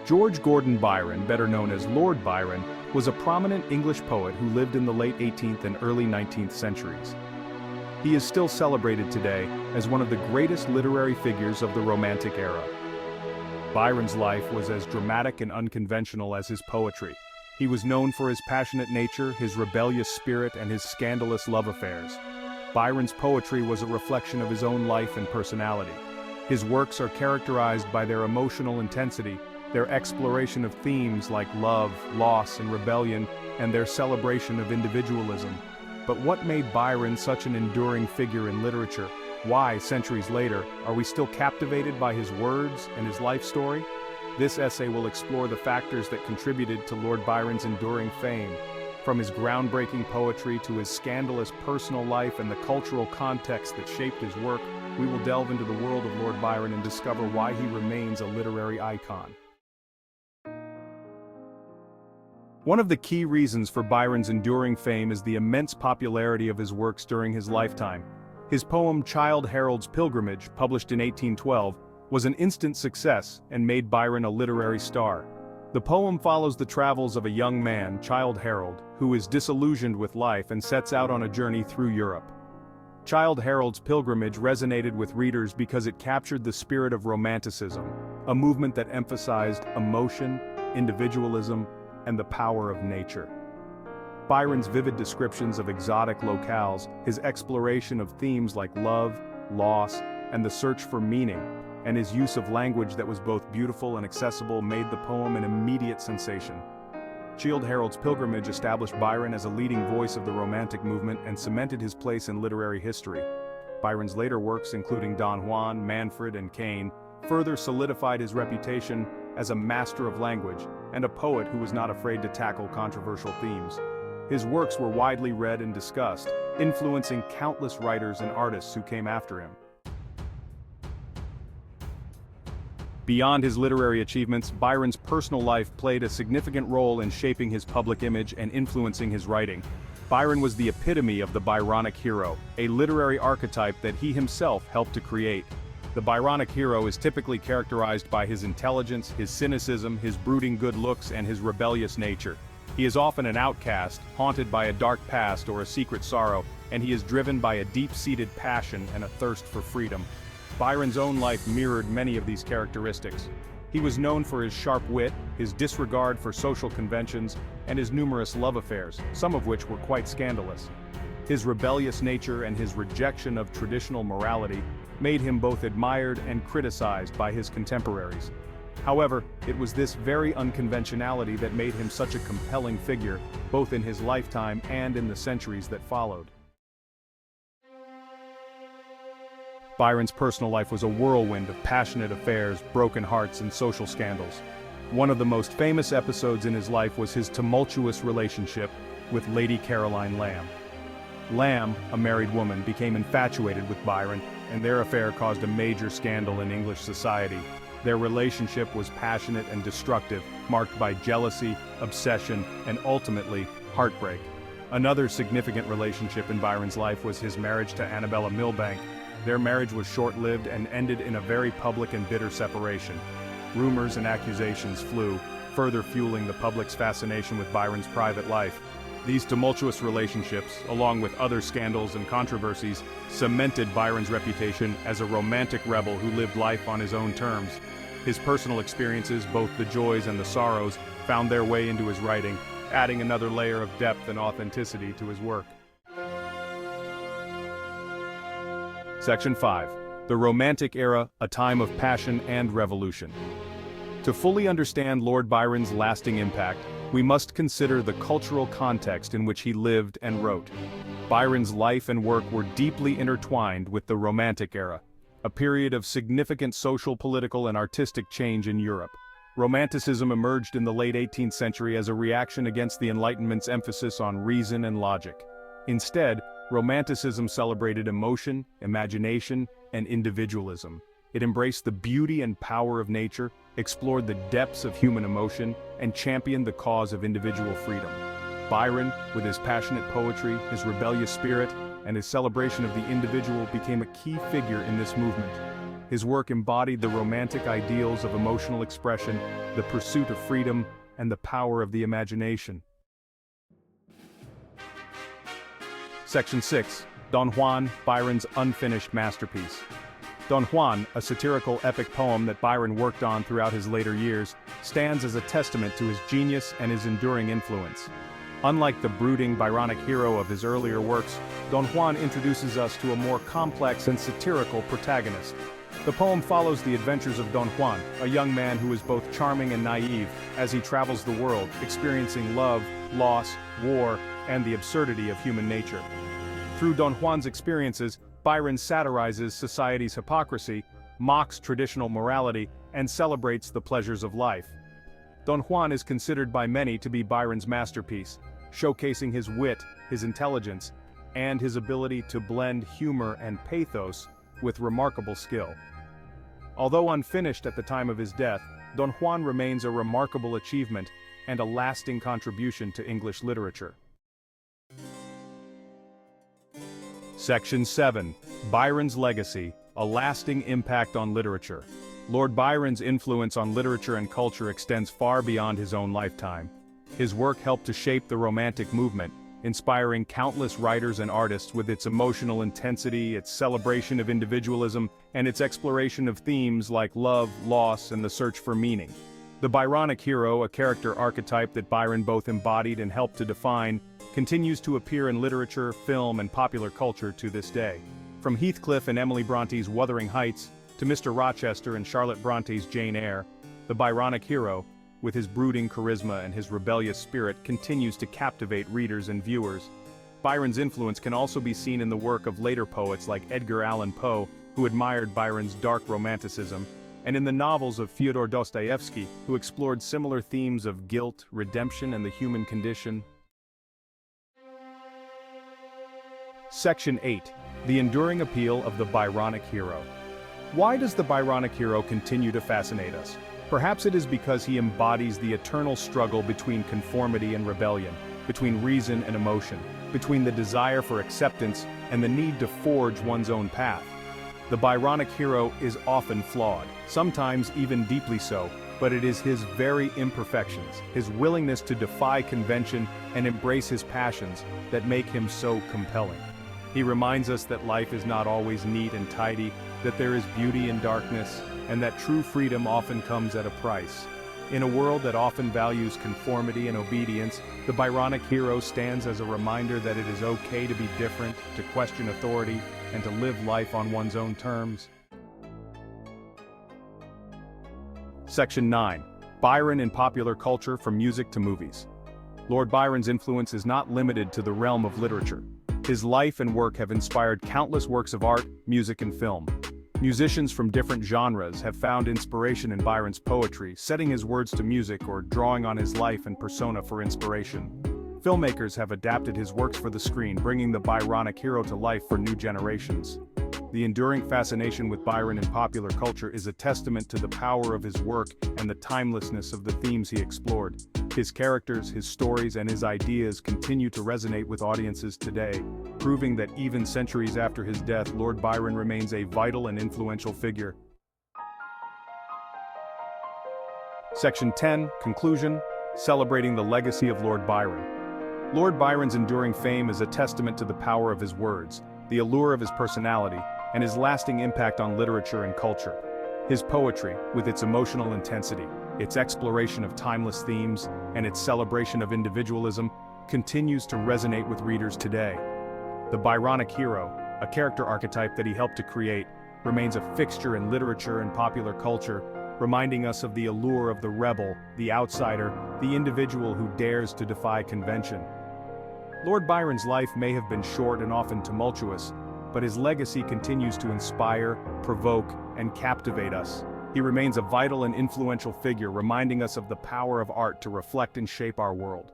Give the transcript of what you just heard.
George Gordon Byron, better known as Lord Byron, was a prominent English poet who lived in the late 18th and early 19th centuries. He is still celebrated today as one of the greatest literary figures of the Romantic era. Byron's life was as dramatic and unconventional as his poetry. He was known for his passionate nature, his rebellious spirit, and his scandalous love affairs. Byron's poetry was a reflection of his own life and personality. His works are characterized by their emotional intensity, their exploration of themes like love, loss, and rebellion, and their celebration of individualism. But what made Byron such an enduring figure in literature? Why, centuries later, are we still captivated by his words and his life story? This essay will explore the factors that contributed to Lord Byron's enduring fame. From his groundbreaking poetry to his scandalous personal life and the cultural context that shaped his work, we will delve into the world of Lord Byron and discover why he remains a literary icon. One of the key reasons for Byron's enduring fame is the immense popularity of his works during his lifetime. His poem Childe Harold's Pilgrimage, published in 1812, was an instant success and made Byron a literary star. The poem follows the travels of a young man, Childe Harold, who is disillusioned with life and sets out on a journey through Europe. Childe Harold's Pilgrimage resonated with readers because it captured the spirit of Romanticism, a movement that emphasized emotion, individualism, and the power of nature. Byron's vivid descriptions of exotic locales, his exploration of themes like love, loss, and the search for meaning, and his use of language that was both beautiful and accessible made the poem an immediate sensation. Childe Harold's Pilgrimage established Byron as a leading voice of the Romantic movement and cemented his place in literary history. Byron's later works, including Don Juan, Manfred, and Cain, further solidified his reputation as a master of language and a poet who was not afraid to tackle controversial themes. His works were widely read and discussed, influencing countless writers and artists who came after him. Beyond his literary achievements, Byron's personal life played a significant role in shaping his public image and influencing his writing. Byron was the epitome of the Byronic hero, a literary archetype that he himself helped to create. The Byronic hero is typically characterized by his intelligence, his cynicism, his brooding good looks, and his rebellious nature. He is often an outcast, haunted by a dark past or a secret sorrow, and he is driven by a deep-seated passion and a thirst for freedom. Byron's own life mirrored many of these characteristics. He was known for his sharp wit, his disregard for social conventions, and his numerous love affairs, some of which were quite scandalous. His rebellious nature and his rejection of traditional morality made him both admired and criticized by his contemporaries. However, it was this very unconventionality that made him such a compelling figure, both in his lifetime and in the centuries that followed. Byron's personal life was a whirlwind of passionate affairs, broken hearts, and social scandals. One of the most famous episodes in his life was his tumultuous relationship with Lady Caroline Lamb. Lamb, a married woman, became infatuated with Byron, and their affair caused a major scandal in English society. Their relationship was passionate and destructive, marked by jealousy, obsession, and ultimately, heartbreak. Another significant relationship in Byron's life was his marriage to Annabella Milbank. Their marriage was short-lived and ended in a very public and bitter separation. Rumors and accusations flew, further fueling the public's fascination with Byron's private life. These tumultuous relationships, along with other scandals and controversies, cemented Byron's reputation as a romantic rebel who lived life on his own terms. His personal experiences, both the joys and the sorrows, found their way into his writing, adding another layer of depth and authenticity to his work. Section 5. The Romantic Era, a Time of Passion and Revolution. To fully understand Lord Byron's lasting impact, we must consider the cultural context in which he lived and wrote. Byron's life and work were deeply intertwined with the Romantic Era, a period of significant social, political, and artistic change in Europe. Romanticism emerged in the late 18th century as a reaction against the Enlightenment's emphasis on reason and logic. Instead, Romanticism celebrated emotion, imagination, and individualism. It embraced the beauty and power of nature, explored the depths of human emotion, and championed the cause of individual freedom. Byron, with his passionate poetry, his rebellious spirit, and his celebration of the individual became a key figure in this movement. His work embodied the romantic ideals of emotional expression, the pursuit of freedom, and the power of the imagination. Section 6. Don Juan, Byron's unfinished masterpiece. Don Juan, a satirical epic poem that Byron worked on throughout his later years, stands as a testament to his genius and his enduring influence. Unlike the brooding Byronic hero of his earlier works, Don Juan introduces us to a more complex and satirical protagonist. The poem follows the adventures of Don Juan, a young man who is both charming and naive, as he travels the world, experiencing love, loss, war, and the absurdity of human nature. Through Don Juan's experiences, Byron satirizes society's hypocrisy, mocks traditional morality, and celebrates the pleasures of life. Don Juan is considered by many to be Byron's masterpiece, showcasing his wit, his intelligence, and his ability to blend humor and pathos with remarkable skill. Although unfinished at the time of his death, Don Juan remains a remarkable achievement and a lasting contribution to English literature. Section 7. Byron's Legacy, a lasting impact on literature. Lord Byron's influence on literature and culture extends far beyond his own lifetime. His work helped to shape the Romantic movement, inspiring countless writers and artists with its emotional intensity, its celebration of individualism, and its exploration of themes like love, loss, and the search for meaning. The Byronic hero, a character archetype that Byron both embodied and helped to define, continues to appear in literature, film, and popular culture to this day. From Heathcliff and Emily Bronte's Wuthering Heights, to Mr. Rochester and Charlotte Bronte's Jane Eyre, the Byronic hero, with his brooding charisma and his rebellious spirit, continues to captivate readers and viewers. Byron's influence can also be seen in the work of later poets like Edgar Allan Poe, who admired Byron's dark romanticism, and in the novels of Fyodor Dostoevsky, who explored similar themes of guilt, redemption, and the human condition. Section 8. The enduring appeal of the Byronic hero. Why does the Byronic hero continue to fascinate us? Perhaps it is because he embodies the eternal struggle between conformity and rebellion, between reason and emotion, between the desire for acceptance and the need to forge one's own path. The Byronic hero is often flawed, sometimes even deeply so, but it is his very imperfections, his willingness to defy convention and embrace his passions, that make him so compelling. He reminds us that life is not always neat and tidy, that there is beauty in darkness, and that true freedom often comes at a price. In a world that often values conformity and obedience, the Byronic hero stands as a reminder that it is okay to be different, to question authority, and to live life on one's own terms. Section 9. Byron in popular culture, from music to movies. Lord Byron's influence is not limited to the realm of literature. His life and work have inspired countless works of art, music, and film. Musicians from different genres have found inspiration in Byron's poetry, setting his words to music or drawing on his life and persona for inspiration. Filmmakers have adapted his works for the screen, bringing the Byronic hero to life for new generations. The enduring fascination with Byron in popular culture is a testament to the power of his work and the timelessness of the themes he explored. His characters, his stories, and his ideas continue to resonate with audiences today, proving that even centuries after his death, Lord Byron remains a vital and influential figure. Section 10. Conclusion. Celebrating the legacy of Lord Byron. Lord Byron's enduring fame is a testament to the power of his words, the allure of his personality, and his lasting impact on literature and culture. His poetry, with its emotional intensity, its exploration of timeless themes, and its celebration of individualism, continues to resonate with readers today. The Byronic hero, a character archetype that he helped to create, remains a fixture in literature and popular culture, reminding us of the allure of the rebel, the outsider, the individual who dares to defy convention. Lord Byron's life may have been short and often tumultuous, but his legacy continues to inspire, provoke, and captivate us. He remains a vital and influential figure, reminding us of the power of art to reflect and shape our world.